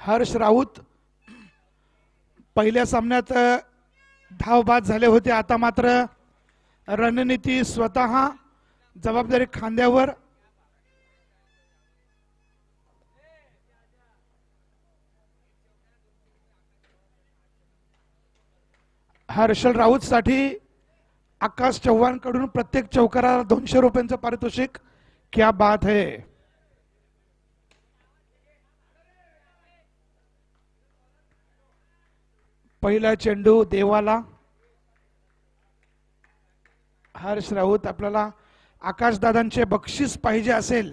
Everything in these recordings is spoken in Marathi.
हर्ष राऊत पहिल्या सामन्यात धाव बाद झाले होते. आता मात्र रणनीती स्वतः जबाबदारी खांद्यावर. हर्षल राऊत साठी आकाश चव्हाण कडून प्रत्येक चौकाराला 200 रुपयांचं पारितोषिक. क्या बात है. पहिला चेंडू देवाला. हर्ष राऊत, आपल्याला आकाश दादांचे बक्षीस पाहिजे असेल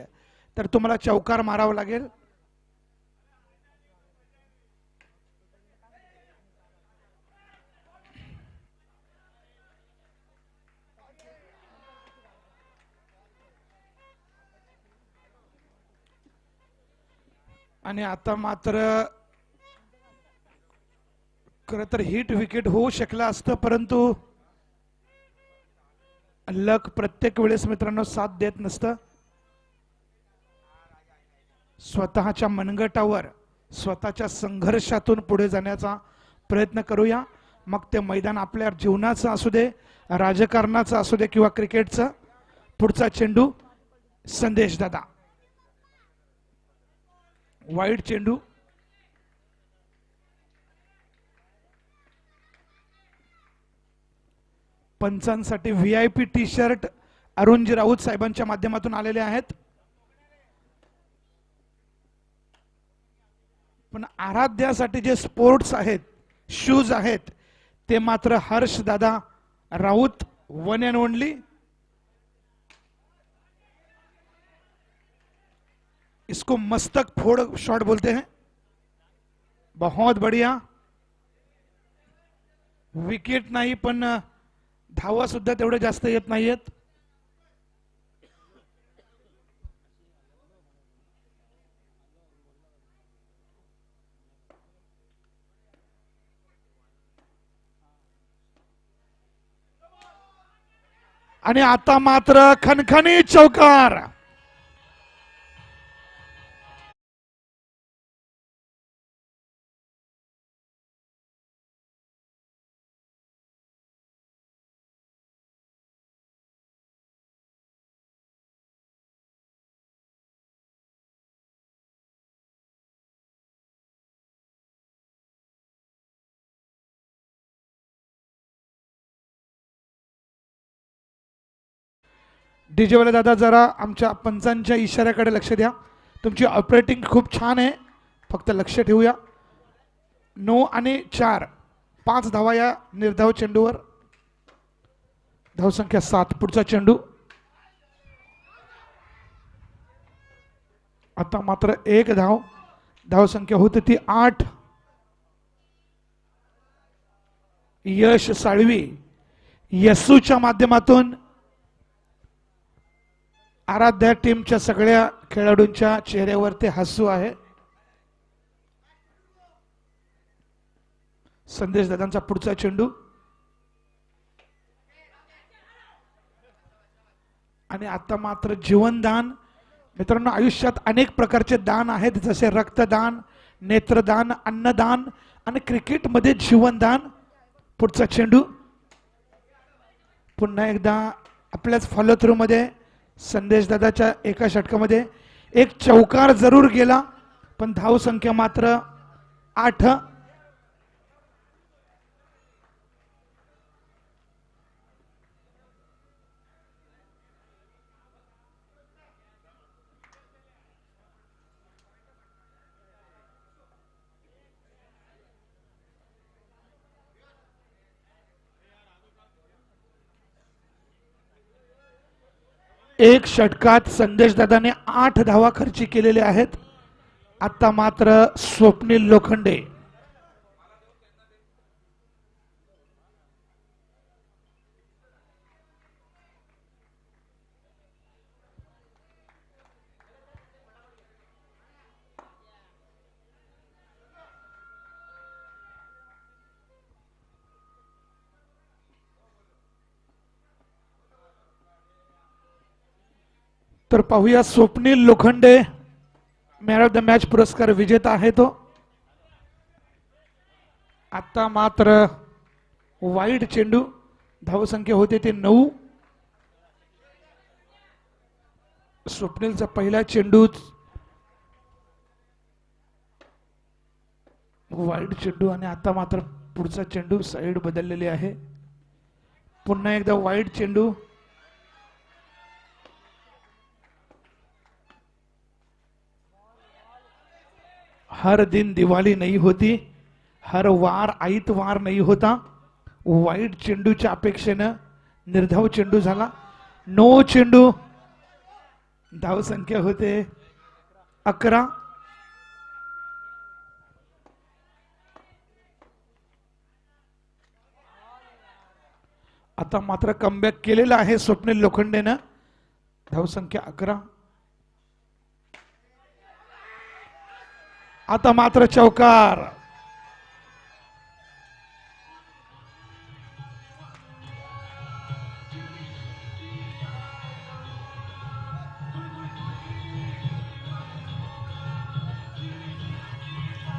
तर तुम्हाला चौकार मारावा लागेल. आणि आता मात्र खरं तर हिट विकेट होऊ शकलं असतं, परंतु लक प्रत्येक वेळेस मित्रांनो साथ देत नसतं. स्वतःच्या मनगटावर स्वतःच्या संघर्षातून पुढे जाण्याचा प्रयत्न करूया. मग ते मैदान आपल्या जीवनाचं असू दे, राजकारणाचं असू दे किंवा क्रिकेटचं. पुढचा चेंडू संदेश दादा. वाईड चेंडू. पंचांसाठी VIP T shirt Arun ji Raut साहेबांच्या माध्यमातून आलेले आहेत. पण आराध्यासाठी जे स्पोर्ट्स आहेत, शूज आहेत, ते मात्र हर्ष दादा राऊत वन अँड ओनली. इसको मस्तक फोड़ शॉट बोलते हैं. बहुत बढ़िया. विकेट नाही पण धावा सुद्धा तेवढे जास्त येत नाहीयेत. आणि आता मात्र खणखणी चौकार. डीजे वाले दादा जरा आमच्या पंचांच्या इशाऱ्याकडे लक्ष द्या. तुमची ऑपरेटिंग खूप छान आहे, फक्त लक्ष ठेवूया. 9 आणि 4, 5 धावा या निर्धाव चेंडूवर. धावसंख्या 7. पुढचा चेंडू. आता मात्र 1 धाव. धावसंख्या होती ती 8. यश साळवी यसूच्या माध्यमातून आराध्या टीमच्या सगळ्या खेळाडूंच्या चेहऱ्यावर ते हसू आहे. संदेश दादांचा पुढचा चेंडू. आणि आता मात्र जीवनदान. मित्रांनो, आयुष्यात अनेक प्रकारचे दान आहेत, जसे रक्तदान, नेत्रदान, अन्नदान आणि क्रिकेटमध्ये जीवनदान. पुढचा चेंडू. पुन्हा एकदा आपल्याच फॉलो थ्रू मध्ये संदेश दादाच्या एका षटकामध्ये एक चौकार जरूर गेला, पण धाव संख्या मात्र 8. एक षटकात संदेश दादाने 8 धावा खर्ची केलेले आहेत. आता मात्र स्वप्नील लोखंडे. तर पाहूया, Swapnil Lokhande man of the match पुरस्कार विजेता आहे तो. आता मात्र वाईड चेंडू, धावसंख्या होते ते 9. स्वप्नीलचा पहिला चेंडू वाईड चेंडू आणि आता मात्र पुढचा चेंडू साईड बदललेली आहे. पुन्हा एकदा वाईड चेंडू. हर दिन दिवाळी नाही होती, हर वार आईतवार नाही होता. वाईड चेंडूच्या अपेक्षेनं निर्धाव चेंडू झाला. 9 चेंडू, धाव संख्या होते 11. आता मात्र कमबॅक केलेला आहे स्वप्नील लोखंडेनं. धाव संख्या 11. आता मात्र चौकार.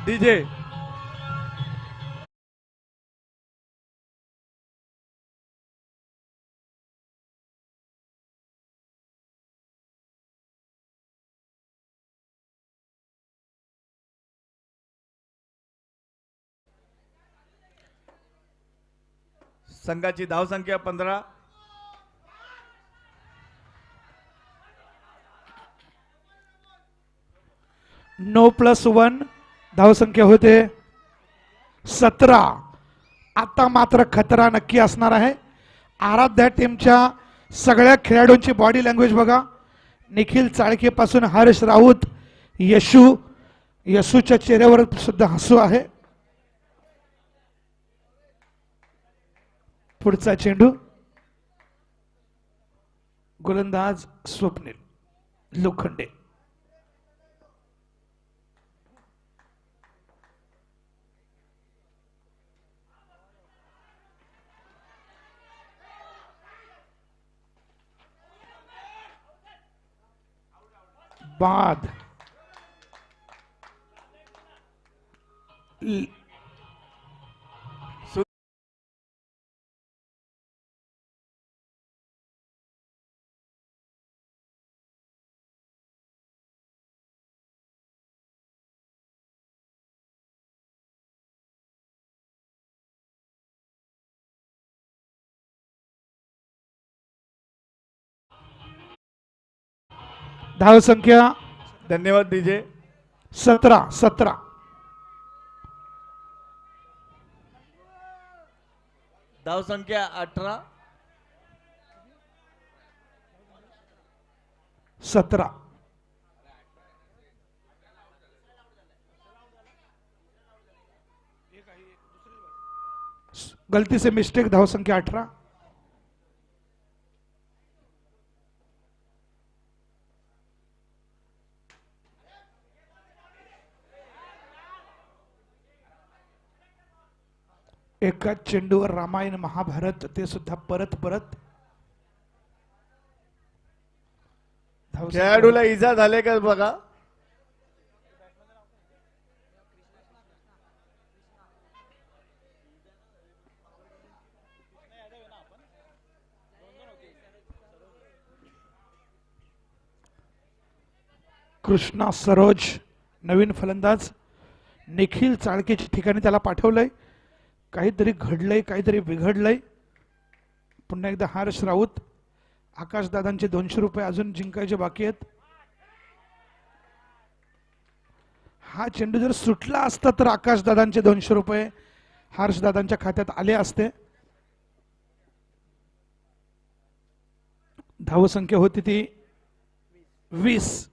डीजे संघाची धावसंख्या 15. नो +1, धावसंख्या होते 17. आता मात्र खतरा नक्की असणार आहे. आराध्या टीमच्या सगळ्या खेळाडूंची बॉडी लँग्वेज बघा. निखिल चाळके पासून हर्ष राऊत, यशूच्या चेहऱ्यावर सुद्धा हसू आहे. पुढचा चेंडू, गोलंदाज स्वप्नील लोखंडे. बाद. धाव संख्या धन्यवाद डीजे 17. धावसंख्या 18. 17. गलती से मिस्टेक, धाव संख्या 18. एका चेंडूवर रामायण महाभारत, ते सुद्धा परत परत. खेळाडूला इजा झाले का बघा. कृष्णा सरोज नवीन फलंदाज. निखिल चाळकेच्या ठिकाणी त्याला पाठवलंय. काहीतरी घडलंय, काहीतरी बिघडलंय. पुन्हा एकदा हर्ष राऊत. आकाशदादांचे 200 रुपये अजून जिंकायचे बाकी आहेत. हा चेंडू जर सुटला असता तर आकाशदादांचे 200 रुपये हर्षदादांच्या खात्यात आले असते. धावसंख्या होती ती 20.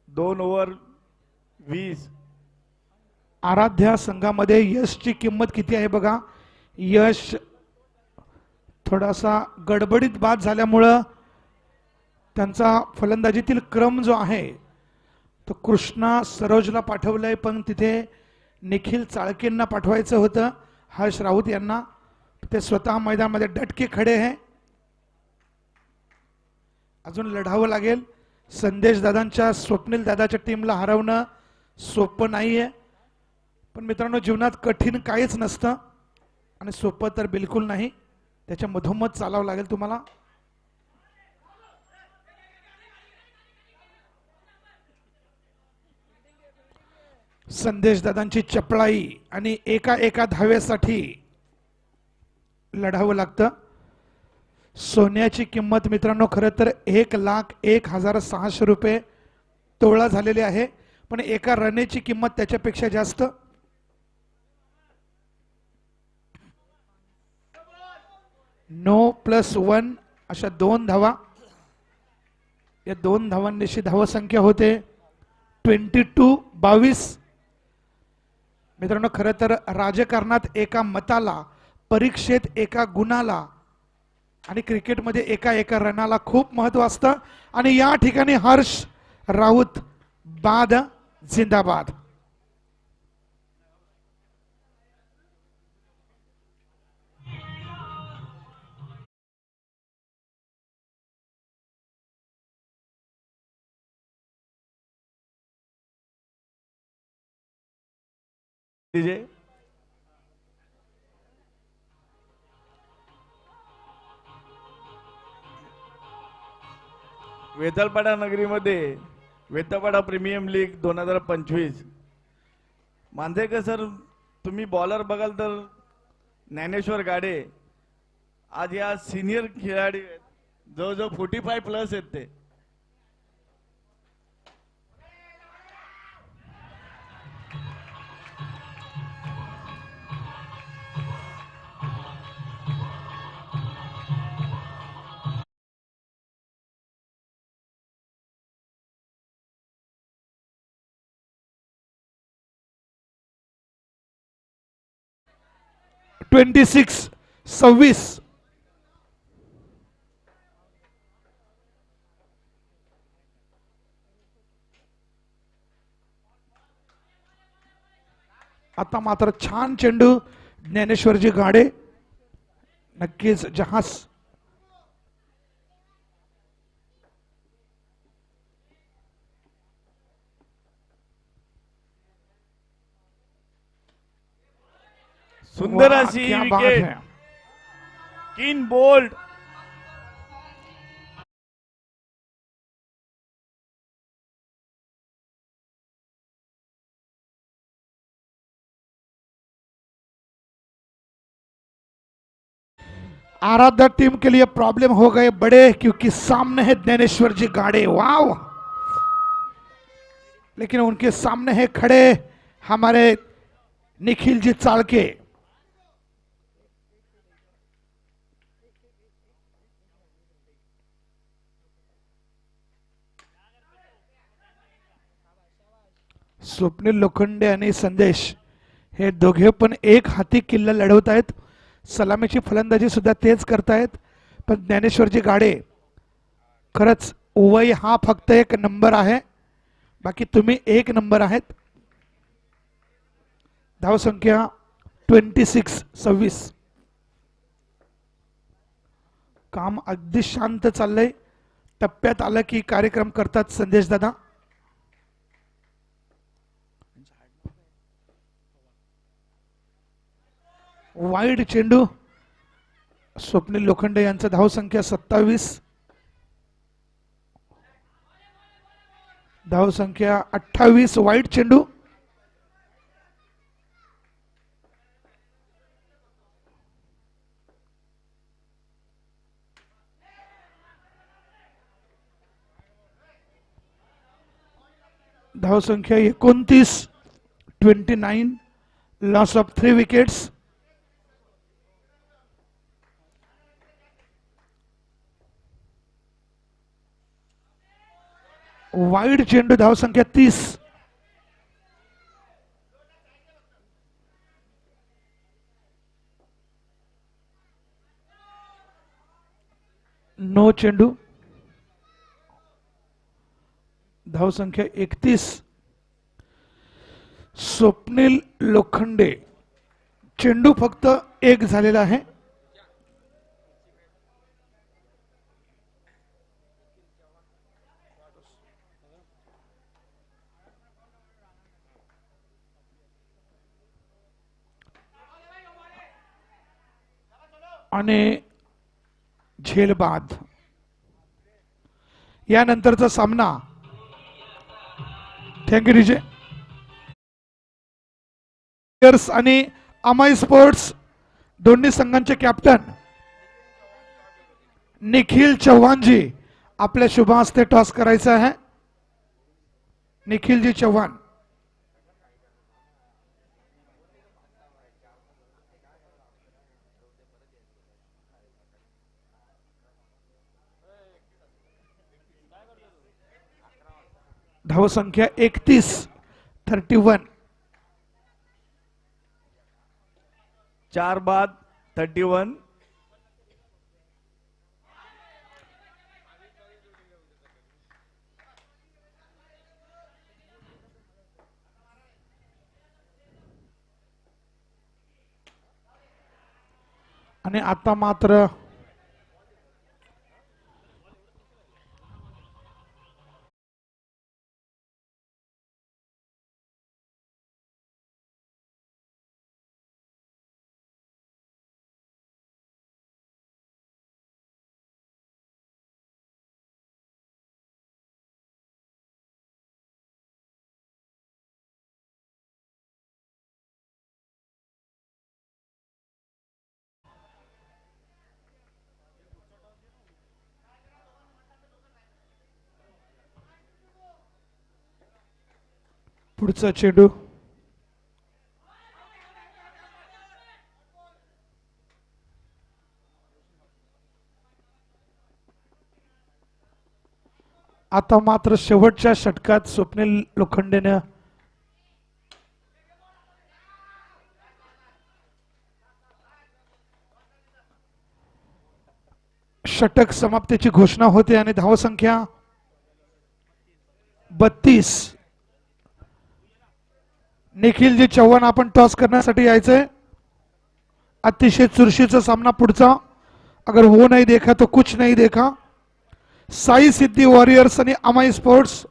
दोन ओव्हर 20. आराध्या संघामध्ये यशची किंमत किती आहे बघा. यश थोडासा गडबडीत बाद झाल्यामुळं त्यांचा फलंदाजीतील क्रम जो आहे तो कृष्णा सरोजला पाठवलाय, पण तिथे निखिल चाळकेंना पाठवायचं होतं, हर्ष राऊत यांना. ते स्वतः मैदानामध्ये डटके खडे आहे. अजून लढावं लागेल. संदेश दादांच्या स्वप्नील दादाच्या टीमला हरवणं सोपं नाहीये, पण मित्रांनो जीवनात कठीण काहीच नसतं आणि सोपं तर बिलकुल नाही. त्याच्या मधोमध चालावं लागेल तुम्हाला. संदेश दादांची चपळाई आणि एका एका धावेसाठी लढावं लागतं. सोन्याची किंमत मित्रांनो खरं तर 1,01,600 रुपये तोळा झालेली आहे, पण एका रनेची किंमत त्याच्यापेक्षा जास्त. नो प्लस 1 अशा 2 धावा. या 2 धावांनिशी धावसंख्या होते 22. मित्रांनो खरं तर राजकारणात एका मताला, परीक्षेत एका गुणाला आणि क्रिकेटमध्ये एका एका रनाला खूप महत्व असतं. आणि या ठिकाणी हर्ष राऊत बाद जिंदाबाद. डीजे वेताळपाडा नगरीमध्ये Vetalpada premium league 2025 Manjrekar sir, तुम्ही बॉलर बघाल तर ज्ञानेश्वर गाडे आज या सिनियर खेळाडी आहेत. जवळजवळ 45 प्लस आहेत ते. ट्वेंटी 26. आता मात्र छान चेंडू ज्ञानेश्वरजी गाडे नक्कीच जहाज. सुंदर वाह, अशी क्या बात विकेट. है. किन बोल्ड. आराध्या टीम के लिए प्रॉब्लम हो गए बड़े, क्योंकि सामने है ज्ञानेश्वर जी गाड़े. वाव, लेकिन उनके सामने है खड़े हमारे निखिल जी चालके. स्वप्नील लोखंडे आणि संदेश हे दोघे पण एक हाती किल्ला लढवत आहेत. सलामीची फलंदाजी सुद्धा तेच करतायत. पण ज्ञानेश्वरजी गाडे खरंच वय हा फक्त एक नंबर आहे, बाकी तुम्ही एक नंबर आहेत. धावसंख्या 26. काम अगदी शांत चाललंय. टप्प्यात आलं की कार्यक्रम करतात संदेश दादा. वाईड चेंडू. स्वप्नील लोखंडे यांचा धावसंख्या 27. धावसंख्या 28. वाईड चेंडू. धावसंख्या 29. 29. Loss of 3 wickets. वाईड चेंडू. धावसंख्या 30. नो चेंडू. धावसंख्या 31. स्वप्नील लोखंडे चेंडू फक्त एक झालेला आहे. आणि झेलबाद. यानंतरचा सामना थँक्यू डीजे आणि अमाई स्पोर्ट्स दोन्ही संघांचे कॅप्टन निखिल चव्हाणजी आपल्या शुभ हस्ते टॉस करायचा आहे. निखिलजी चव्हाण. धावसंख्या 31. 4 बाद 31. आणि आता मात्र पुढचा चेंडू आता मात्र शेवटच्या षटकात स्वप्नील लोखंडेने षटक समाप्तीची घोषणा होते आणि धावसंख्या 32. निखिलजी चव्हाण आपण टॉस करण्यासाठी यायचंय. अतिशय चुरशीचा सामना पुढचा. अगर वो नहीं देखा तो कुछ नहीं देखा. साई सिद्धी वॉरियर्स आणि अमाई स्पोर्ट्स.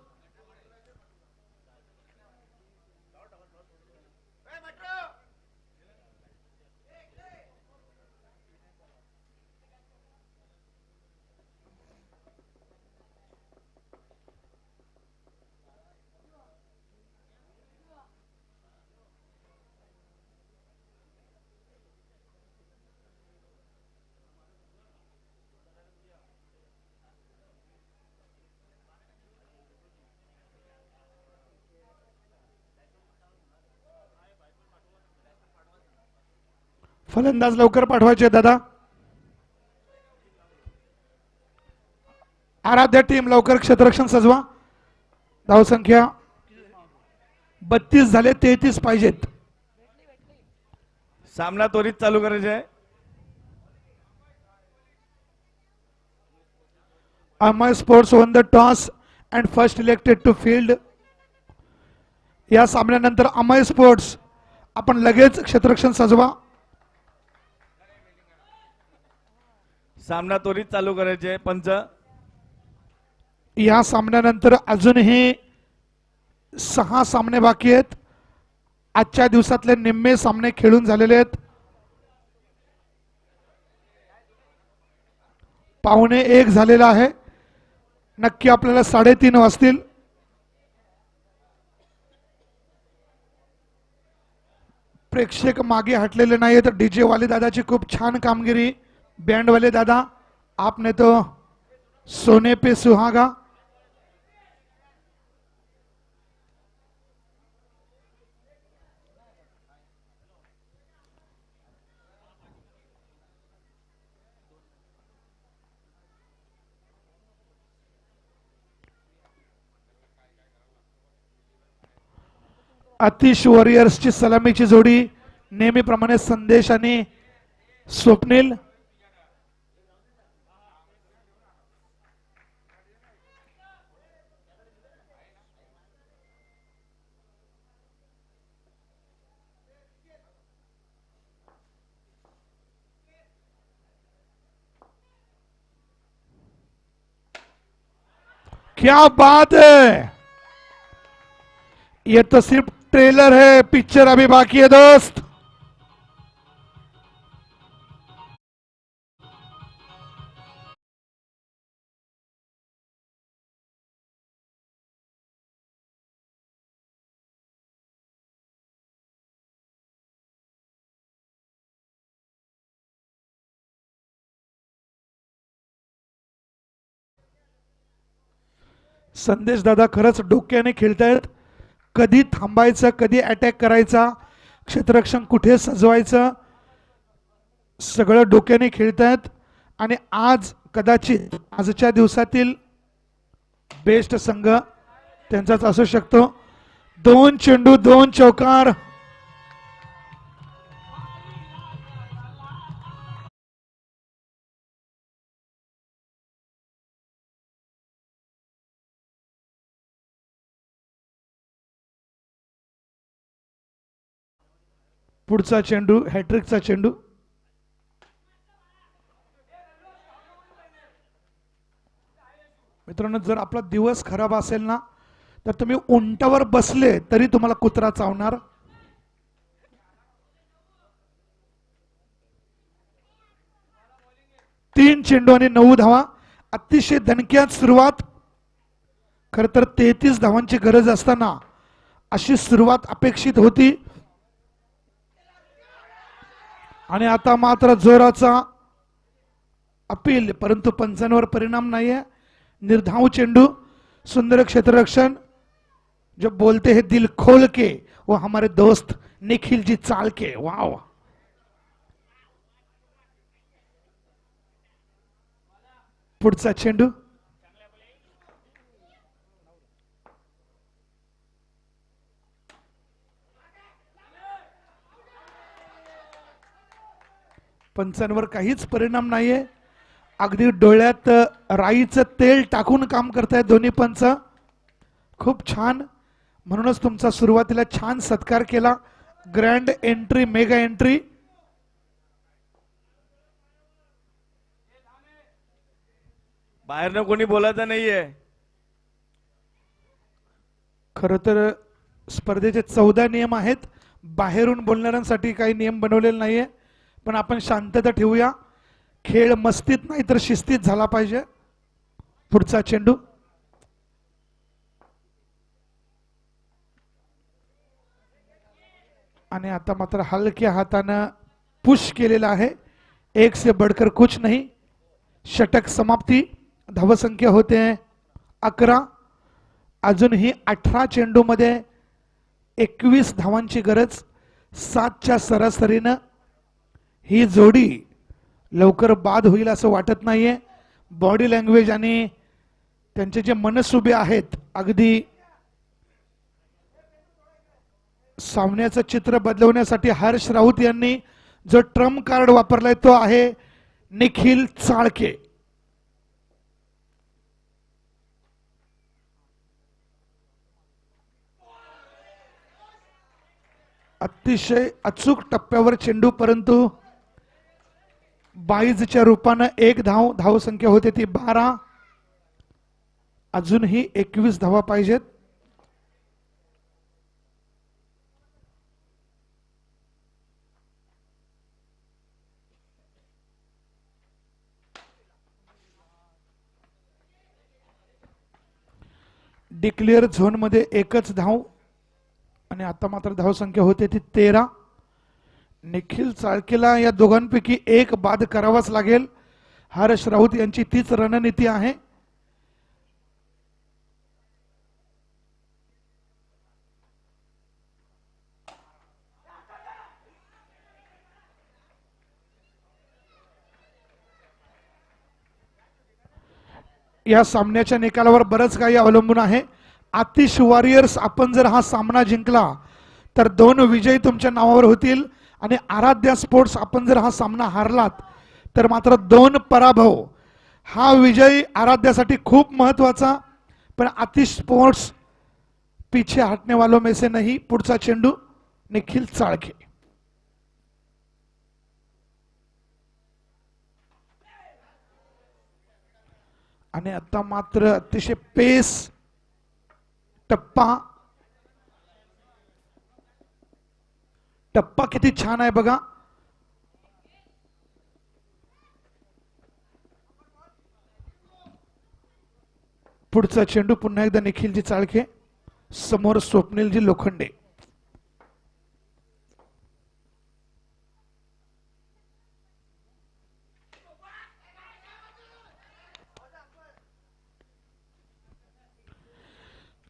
फलंदाज लवकर पाठवायचे दादा. आराध्य टीम लवकर क्षेत्ररक्षण सजवा. धावसंख्या 32 झाले, 33 पाहिजेत. सामना त्वरित चालू करायचा आहे. Amai sports won the toss and first elected to field. या सामन्यानंतर अमाई स्पोर्ट्स आपण लगेच क्षेत्ररक्षण सजवा. सामना त्वरित चालू करायचे आहे. पंच या सामन्यानंतर अजूनही 6 सामने बाकी आहेत. आजच्या दिवसातले निम्मे सामने खेळून झालेले आहेत. 1:15 झालेला आहे. नक्की आपल्याला 3:30 वाजतील. प्रेक्षक मागे हटलेले नाही तर डीजे वाले दादाची खूप छान कामगिरी. बैंड वाले दादा आपने तो सोने पे सुहागा. आतिश वॉरियर्सची सलामीची जोडी नेहमीप्रमाणे संदेश आणि स्वप्नील. क्या बात है. ये तो सिर्फ ट्रेलर है, पिक्चर अभी बाकी है दोस्त. संदेश दादा खरंच डोक्याने खेळतायत. कधी थांबायचं, कधी अटॅक करायचा, क्षेत्ररक्षण कुठे सजवायचं, सगळं डोक्याने खेळतायत. आणि आज कदाचित आजच्या दिवसातील बेस्ट संघ त्यांचाच असू शकतो. 2 चेंडू 2 चौकार. पुढचा चेंडू हॅट्रिकचा चेंडू. मित्रांनो, जर आपला दिवस खराब असेल ना तर तुम्ही उंटावर बसले तरी तुम्हाला कुत्रा चावणार. तीन चेंडू आणि 9 धावा. अतिशय दणक्यात सुरुवात. खर तर 33 धावांची गरज असताना अशी सुरुवात अपेक्षित होती. आणि आता मात्र जोराचा अपील, परंतु पंचांवर परिणाम नाहीये. निर्धाव चेंडू, सुंदर क्षेत्ररक्षण. जो बोलते हैं दिल खोल के वो हमारे दोस्त निखिल जी चाल के. वाव. पुढचा चेंडू. पंचांवर काहीच परिणाम नाहीये. अगदी डोळ्यात राईचं तेल टाकून काम करतायत दोन्ही पंच. खूप छान. म्हणूनच तुमचा सुरुवातीला छान सत्कार केला. Grand entry, mega entry. बाहेरनं कोणी बोलायचं नाहीये. खर तर स्पर्धेचे 14 नियम आहेत. बाहेरून बोलणाऱ्यांसाठी काही नियम बनवलेले नाहीये. पण आपण शांतता ठेवूया. खेळ मस्तीत नाही तर शिस्तीत झाला पाहिजे. पुढचा चेंडू. आणि आता मात्र हलक्या हातानं पुश केलेला आहे. एक से बढ़कर कुछ नहीं. षटक समाप्ती. धावसंख्या होते 11. अजूनही 18 चेंडू मध्ये 21 धावांची गरज. 7च्या सरासरीनं ही जोडी लवकर बाद होईल असं वाटत नाहीये. बॉडी लँग्वेज आणि त्यांचे जे मनसुबे आहेत, अगदी सामन्याचं चित्र बदलवण्यासाठी हर्ष राऊत यांनी जो ट्रम्प कार्ड वापरलाय तो आहे निखिल चाळके. अतिशय अचूक टप्प्यावर चेंडू, परंतु 22च्या रूपानं 1 धाव. धावसंख्या होते ती 12. अजूनही 21 धावा पाहिजेत. डिक्लेअर झोन मध्ये एकच धाव. आणि आता मात्र धावसंख्या होते ती 13. निखिल चाळकेला या दोघांपैकी एक बाद करावाच लागेल. हर्ष राऊत यांची तीच रणनीती आहे. या सामन्याच्या निकालावर बरंच काही अवलंबून आहे. आतिश वॉरियर्स आपण जर हा सामना जिंकला तर 2 विजय तुमच्या नावावर होतील. आणि आराध्या स्पोर्ट्स आपण जर हा सामना हारलात तर मात्र 2 पराभव. हा विजय आराध्यासाठी खूप महत्वाचा. पण आतिश स्पोर्ट्स पीछे हटने वालों में से नहीं. पुढचा चेंडू निखिल चाळके. आणि आता मात्र अतिशय पेस टप्पा. टप्पा किती छान आहे बघा. पुढचा चेंडू पुन्हा एकदा निखिलजी चाळके. समोर स्वप्नीलजी लोखंडे.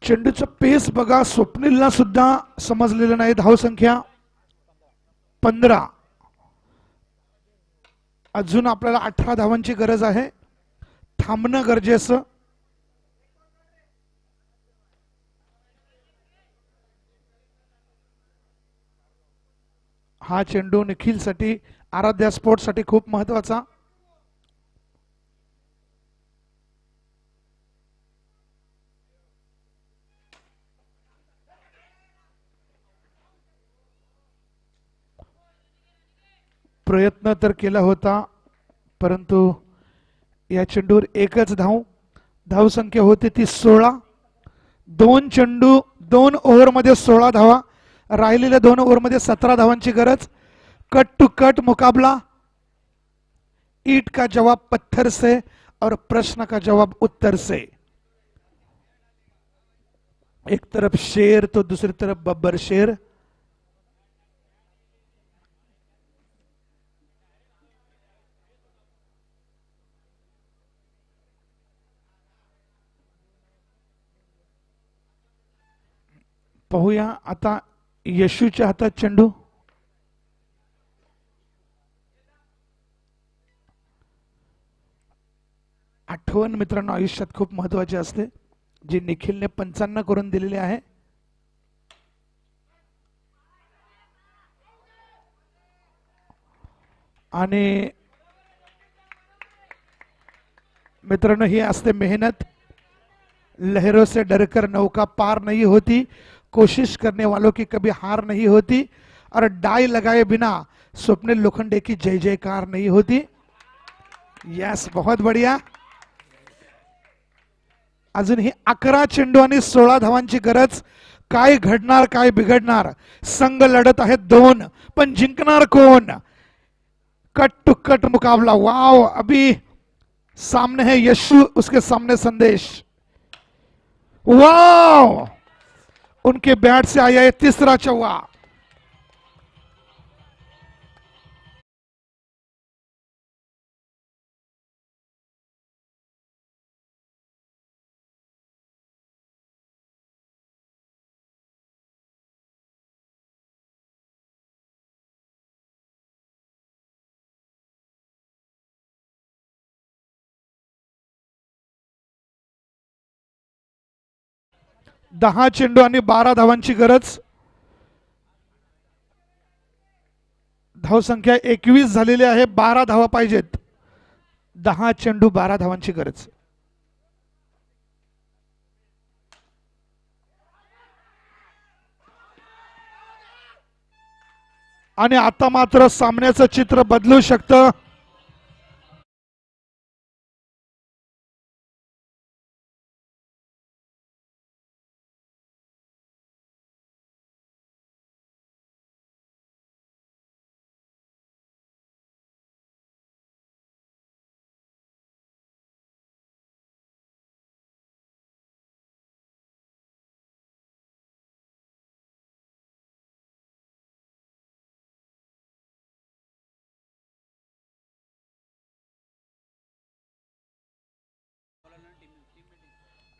चेंडूचा पेस बघा, स्वप्नीलला सुद्धा समजलेलं नाही. धावसंख्या 15. अजून आपल्याला 18 धावांची गरज आहे. थांबणं गरजेचं. हा चेंडू निखिलसाठी, आराध्या स्पोर्ट्ससाठी खूप महत्वाचा. प्रयत्न तर केला होता, परंतु या चेंडूवर एकच धाव. धावसंख्या होती ती 16. 2 चेंडू 2 ओव्हरमध्ये 16 धावा. राहिलेल्या 2 ओव्हरमध्ये 17 धावांची गरज. कट टू कट मुकाबला. ईट का जवाब पत्थर से और प्रश्न का जवाब उत्तर से. एक तरफ शेर तो दूसरी तरफ बब्बर शेर. पाहूया आता यशूच्या हातात चेंडू. आठवण मित्रांनो आयुष्यात खूप महत्वाची असते, जी निखिलने 55 करून दिलेली आहे. आणि मित्रांनो ही असते मेहनत. लहरों से डरकर नौका पार नहीं होती, कोशिश करने वालों की कभी हार नहीं होती, और डाई लगाए बिना स्वप्निल लोखंडे की जय जयकार नहीं होती. यस, बहुत बढ़िया. अजूनही 11 चेंडू आणि 16 धावांची गरज. काय घडणार, काय बिघडणार. संघ लढत आहेत 2, पण जिंकणार कोण. कट टू कट मुकाबला. वाव, अभी सामने है यशु, उसके सामने संदेश. वाव, उनके बैट से आया है तीसरा चौका. दहा चेंडू आणि 12 धावांची गरज. धावसंख्या 21 झालेली आहे. 12 धावा पाहिजेत. 10 चेंडू 12 धावांची गरज. आणि आता मात्र सामन्याचं चित्र बदलू शकतं.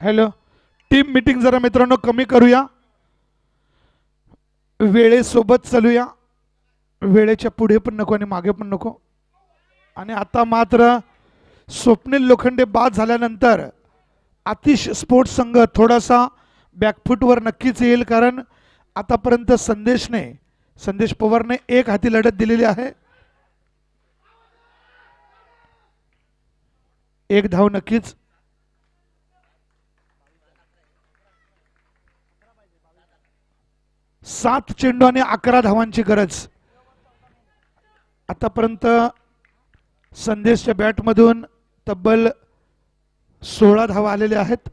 हॅलो, टीम मीटिंग जरा मित्रांनो कमी करूया, वेळेसोबत चालूया. वेळेच्या पुढे पण नको आणि मागे पण नको. आणि आता मात्र स्वप्नील लोखंडे बाद झाल्यानंतर आतिश स्पोर्ट्स संघ थोडासा बॅकफूटवर नक्कीच येईल, कारण आतापर्यंत संदेश पवारने एक हाती लढत दिलेली आहे. एक धाव नक्कीच. सात चेंडू आणि 11 धावांची गरज. आतापर्यंत संदेशच्या बॅटमधून तब्बल 16 धावा आलेल्या आहेत.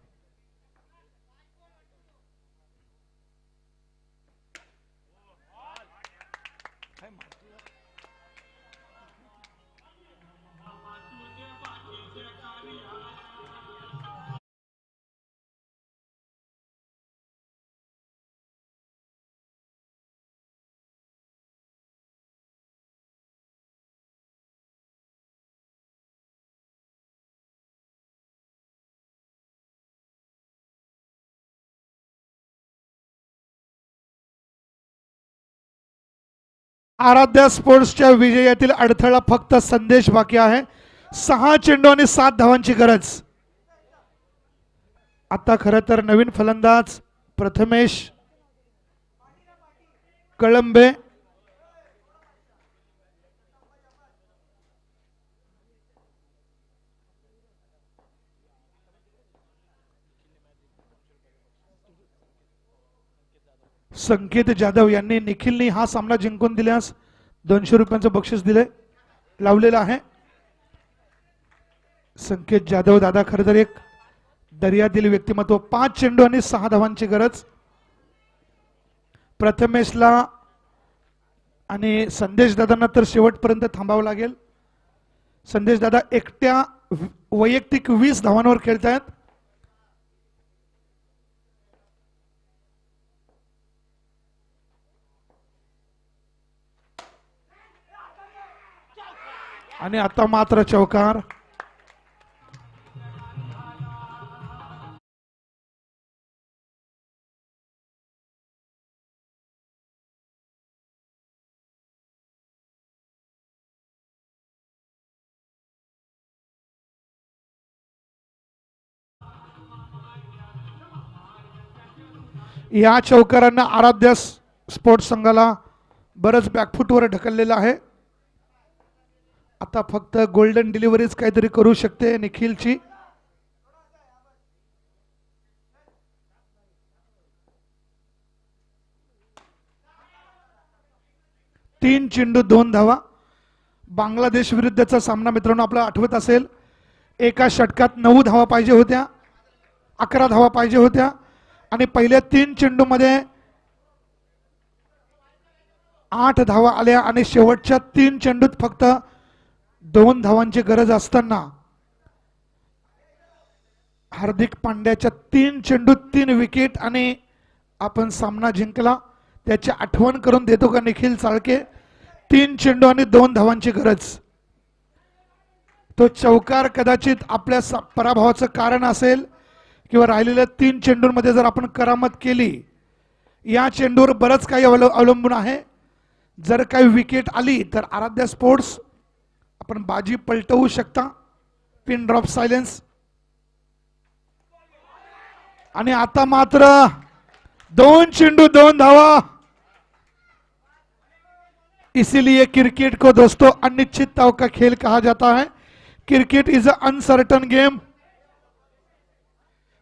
आराध्या स्पोर्ट्सच्या विजयातील अडथळा फक्त संदेश बाकी आहे. 6 चेंडू आणि 7 धावांची गरज. आता खरं तर नवीन फलंदाज प्रथमेश कळंबे संकेत जाधव यांनी निखिलनी हा सामना जिंकून दिल्यास 200 रुपयांचं बक्षीस दिले लावलेलं आहे. संकेत जाधव दादा खरं तर एक दर्यादिल व्यक्तिमत्व. 5 चेंडू आणि 6 धावांची गरज. प्रथमेशला आणि संदेश दादांना तर शेवटपर्यंत थांबावं लागेल. संदेश दादा एकट्या वैयक्तिक 20 धावांवर खेळतायत. आणि आता मात्र चौकार. या चौकारांना आराध्य स्पोर्ट्स संघाला बरंच बॅकफुटवर ढकललेलं आहे. आता फक्त गोल्डन डिलिव्हरीज काहीतरी करू शकते निखिलची. तीन चेंडू 2 धावा. बांगलादेश विरुद्धचा सामना मित्रांनो आपल्याला आठवत असेल, एका षटकात 9 धावा पाहिजे होत्या, 11 धावा पाहिजे होत्या आणि पहिल्या 3 चेंडू मध्ये 8 धावा आल्या आणि शेवटच्या 3 चेंडूत फक्त 2 धावांची गरज असताना हार्दिक पांड्याच्या 3 चेंडूत 3 विकेट आणि आपण सामना जिंकला. त्याची आठवण करून देतो का निखिल चाळके? 3 चेंडू आणि 2 धावांची गरज. तो चौकार कदाचित आपल्या पराभवाचं कारण असेल किंवा राहिलेल्या 3 चेंडूंमध्ये जर आपण करामत केली, या चेंडूवर बरंच काही अवलंबून आहे. जर काही विकेट आली तर आराध्या स्पोर्ट्स आपण बाजी पलटवू शकता. Pin drop silence. आणि आता मात्र 2 चेंडू 2 धावा. इसीलिए क्रिकेट को दोस्तों अनिश्चितताओं का खेल कहा जाता है. Cricket is a uncertain game.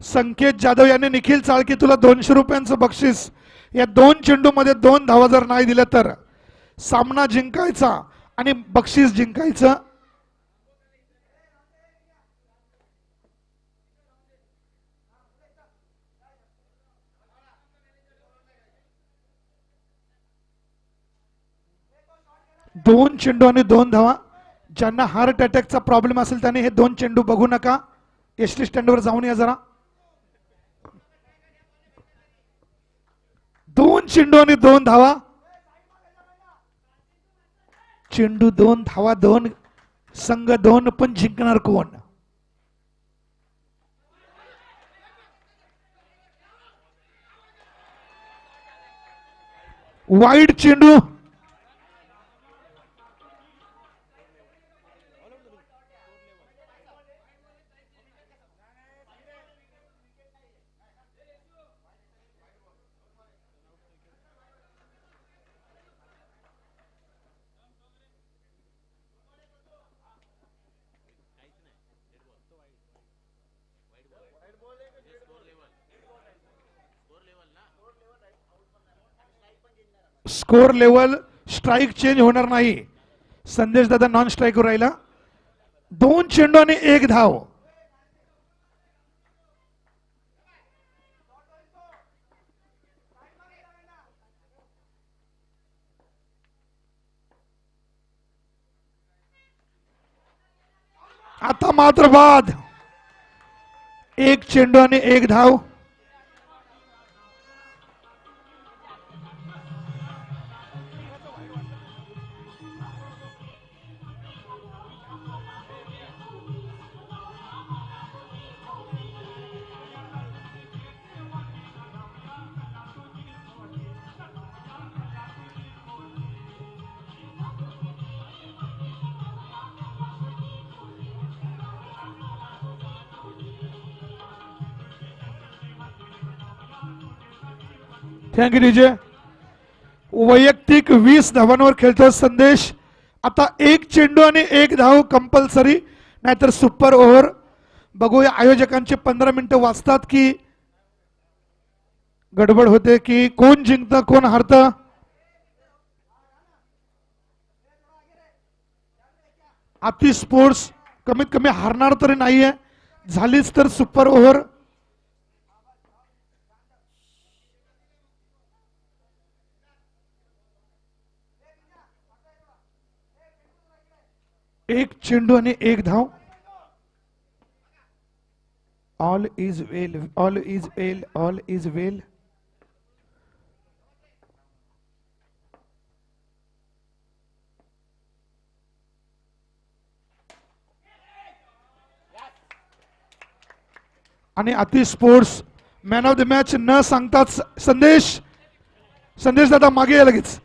Sanket Jadhav यांनी निखिल चाळके तुला 200 रुपयांचं बक्षीस. या 2 चेंडू मध्ये 2 धावा जर नाही दिल्या तर सामना जिंकायचा आणि बक्षीस जिंकायचं. दोन चेंडू आणि 2 धावा. ज्यांना हार्ट अटॅकचा प्रॉब्लेम असेल त्याने हे 2 चेंडू बघू नका. एसटी स्टँडवर जाऊन या जरा. 2 चेंडू आणि 2 धावा. चेंडू 2 धावा 2 संघ 2 पण जिंकणार कोण? वाईड चेंडू. स्कोर लेवल स्ट्राइक चेंज होणार नाही. संदेश दादा नॉन स्ट्राइकवर राहिला. 2 चेंडू आणि 1 धाव. आता मात्र बाद. 1 चेंडू आणि 1 धाव. Thank you DJ. वैयक्तिक 20 धावांवर खेळतो संदेश. आता एक चेंडू आणि एक धाव कंपल्सरी, नाहीतर सुपर ओव्हर. बघूया आयोजकांचे 15 मिनिटं वाचतात की गडबड होते, की कोण जिंकतं कोण हारतं. आती स्पोर्ट्स कमीत कमी हारणार तरी नाहीये, झालीच तर सुपर ओव्हर. एक चेंडू आणि एक धाव. All is well, all is well, all is well. आणि अति sports man of the match न सांगताच संदेश दादा मागे या लगेच.